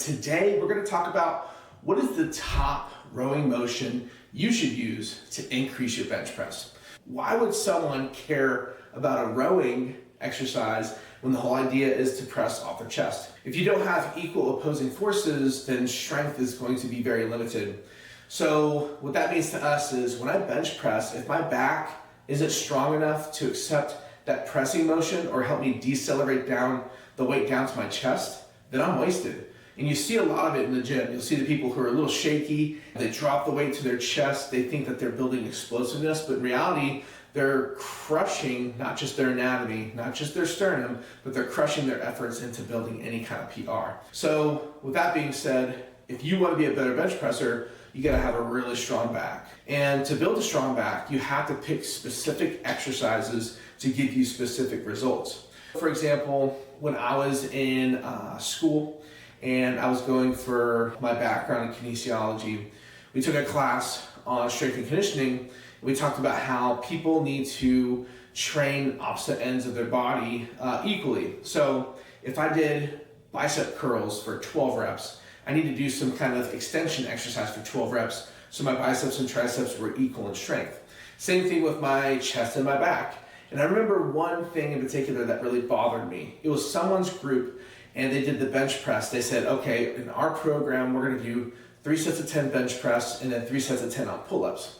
Today, we're going to talk about what is the top rowing motion you should use to increase your bench press. Why would someone care about a rowing exercise when the whole idea is to press off their chest? If you don't have equal opposing forces, then strength is going to be very limited. So what that means to us is when I bench press, if my back isn't strong enough to accept that pressing motion or help me decelerate down the weight down to my chest, then I'm wasted. And you see a lot of it in the gym. You'll see the people who are a little shaky, they drop the weight to their chest, they think that they're building explosiveness, but in reality, they're crushing not just their anatomy, not just their sternum, but they're crushing their efforts into building any kind of PR. So with that being said, if you want to be a better bench presser, you got to have a really strong back. And to build a strong back, you have to pick specific exercises to give you specific results. For example, when I was in school, and I was going for my background in kinesiology, we took a class on strength and conditioning. We talked about how people need to train opposite ends of their body equally. So if I did bicep curls for 12 reps, I need to do some kind of extension exercise for 12 reps so my biceps and triceps were equal in strength. Same thing with my chest and my back. And I remember one thing in particular that really bothered me. It was someone's group and they did the bench press. They said, okay, in our program, we're gonna do 3 sets of 10 bench press and then 3 sets of 10 on pull-ups.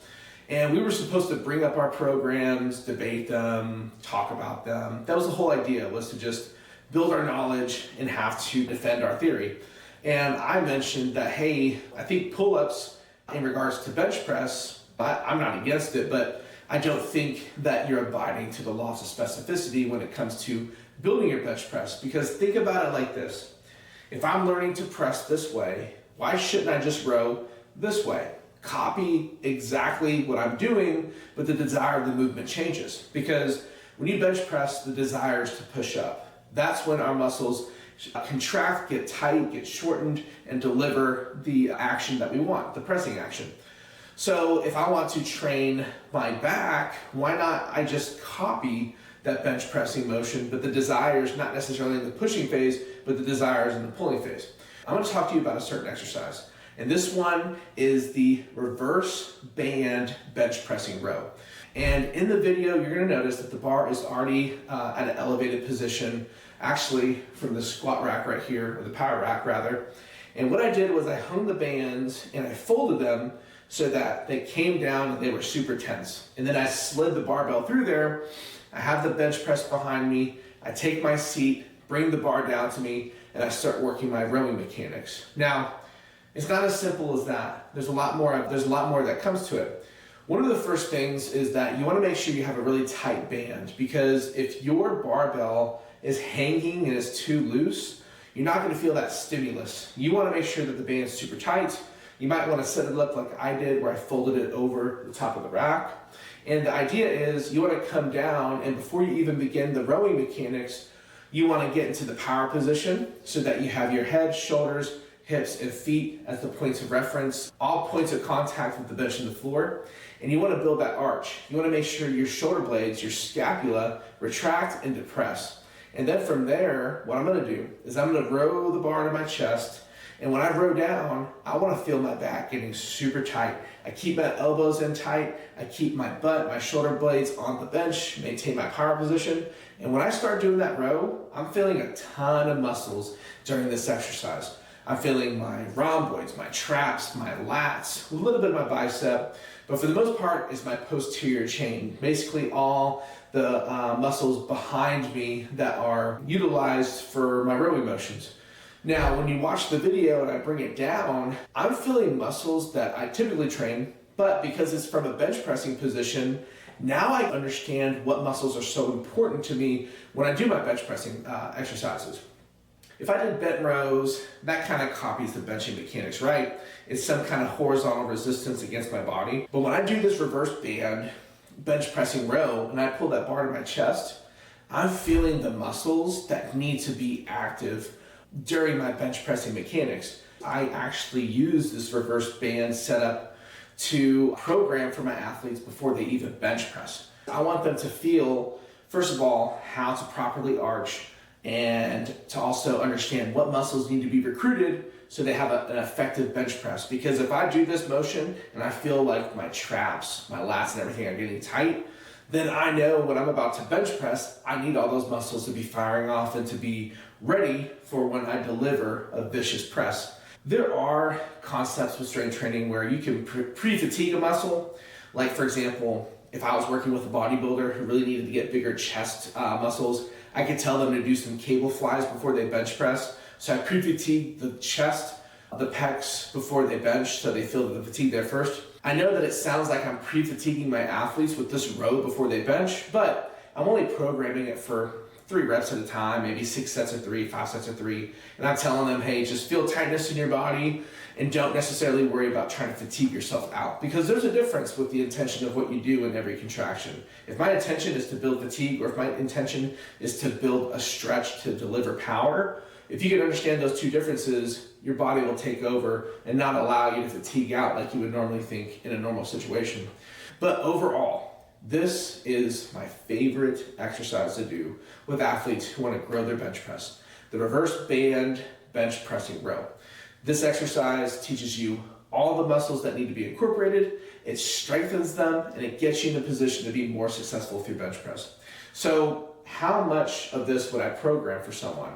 And we were supposed to bring up our programs, debate them, talk about them. That was the whole idea, was to just build our knowledge and have to defend our theory. And I mentioned that, hey, I think pull-ups in regards to bench press, I'm not against it, but I don't think that you're abiding to the laws of specificity when it comes to building your bench press. Because think about it like this. If I'm learning to press this way, why shouldn't I just row this way? Copy exactly what I'm doing, but the desire of the movement changes. Because when you bench press, the desire is to push up. That's when our muscles contract, get tight, get shortened, and deliver the action that we want, the pressing action. So if I want to train my back, why not I just copy that bench pressing motion, but the desire is not necessarily in the pushing phase, but the desire is in the pulling phase. I'm going to talk to you about a certain exercise. And this one is the reverse band bench pressing row. And in the video, you're going to notice that the bar is already at an elevated position, actually from the squat rack right here, or the power rack rather. And what I did was I hung the bands and I folded them so that they came down and they were super tense. And then I slid the barbell through there. I have the bench press behind me. I take my seat, bring the bar down to me, and I start working my rowing mechanics. Now, it's not as simple as that. There's a lot more that comes to it. One of the first things is that you want to make sure you have a really tight band, because if your barbell is hanging and is too loose, you're not going to feel that stimulus. You want to make sure that the band's super tight. You might want to set it up like I did, where I folded it over the top of the rack. And the idea is you want to come down, and before you even begin the rowing mechanics, you want to get into the power position so that you have your head, shoulders, hips, and feet as the points of reference, all points of contact with the bench and the floor. And you want to build that arch. You want to make sure your shoulder blades, your scapula, retract and depress. And then from there, what I'm going to do is I'm going to row the bar to my chest. And when I row down, I want to feel my back getting super tight. I keep my elbows in tight. I keep my butt, my shoulder blades on the bench, maintain my power position. And when I start doing that row, I'm feeling a ton of muscles during this exercise. I'm feeling my rhomboids, my traps, my lats, a little bit of my bicep, but for the most part, it's my posterior chain. Basically all the muscles behind me that are utilized for my rowing motions. Now, when you watch the video and I bring it down, I'm feeling muscles that I typically train, but because it's from a bench pressing position, now I understand what muscles are so important to me when I do my bench pressing exercises. If I did bent rows, that kind of copies the benching mechanics, right? It's some kind of horizontal resistance against my body. But when I do this reverse band bench pressing row and I pull that bar to my chest, I'm feeling the muscles that need to be active during my bench pressing mechanics. I actually use this reverse band setup to program for my athletes before they even bench press. I want them to feel, first of all, how to properly arch, and to also understand what muscles need to be recruited so they have an effective bench press. Because if I do this motion and I feel like my traps, my lats and everything are getting tight, then I know when I'm about to bench press, I need all those muscles to be firing off and to be ready for when I deliver a vicious press. There are concepts with strength training where you can pre-fatigue a muscle. Like for example, if I was working with a bodybuilder who really needed to get bigger chest muscles, I could tell them to do some cable flies before they bench press. So I pre-fatigue the chest, the pecs before they bench, so they feel the fatigue there first. I know that it sounds like I'm pre-fatiguing my athletes with this row before they bench, but I'm only programming it for 3 reps at a time, maybe 6 sets of 3, 5 sets of 3. And I'm telling them, hey, just feel tightness in your body and don't necessarily worry about trying to fatigue yourself out. Because there's a difference with the intention of what you do in every contraction. If my intention is to build fatigue, or if my intention is to build a stretch to deliver power, if you can understand those two differences, your body will take over and not allow you to fatigue out like you would normally think in a normal situation. But overall, this is my favorite exercise to do with athletes who want to grow their bench press. The reverse band bench pressing row. This exercise teaches you all the muscles that need to be incorporated, it strengthens them, and it gets you in a position to be more successful with your bench press. So how much of this would I program for someone?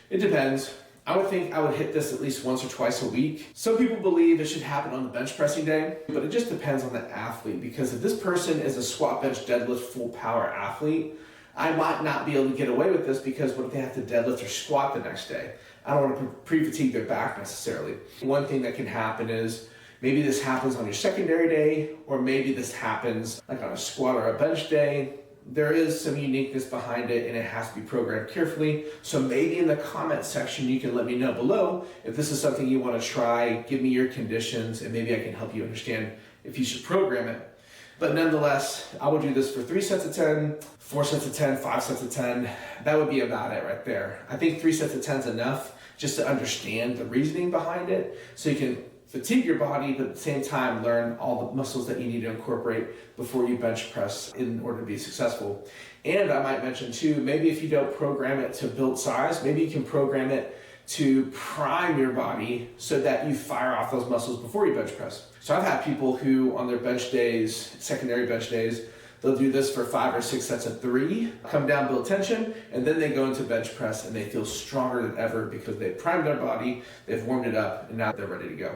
It depends. I would think I would hit this at least once or twice a week. Some people believe it should happen on the bench pressing day, but it just depends on the athlete, because if this person is a squat, bench, deadlift, full power athlete, I might not be able to get away with this, because what if they have to deadlift or squat the next day? I don't want to pre-fatigue their back necessarily. One thing that can happen is maybe this happens on your secondary day, or maybe this happens like on a squat or a bench day. There is some uniqueness behind it, and it has to be programmed carefully. So maybe in the comment section, you can let me know below if this is something you want to try. Give me your conditions, and maybe I can help you understand if you should program it. But nonetheless, I would do this for 3 sets of 10, 4 sets of 10, 5 sets of 10. That would be about it right there. I think 3 sets of 10 is enough just to understand the reasoning behind it, so you can fatigue your body, but at the same time learn all the muscles that you need to incorporate before you bench press in order to be successful. And I might mention too, maybe if you don't program it to build size, maybe you can program it to prime your body so that you fire off those muscles before you bench press. So I've had people who on their bench days, secondary bench days, they'll do this for 5 or 6 sets of 3, come down, build tension, and then they go into bench press and they feel stronger than ever because they've primed their body, they've warmed it up, and now they're ready to go.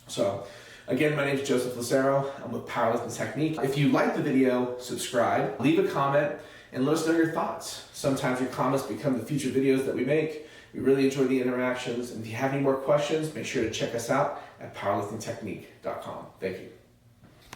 So again, my name is Joseph Lucero. I'm with Powerlifting Technique. If you like the video, subscribe, leave a comment, and let us know your thoughts. Sometimes your comments become the future videos that we make. We really enjoy the interactions. And if you have any more questions, make sure to check us out at powerliftingtechnique.com. Thank you.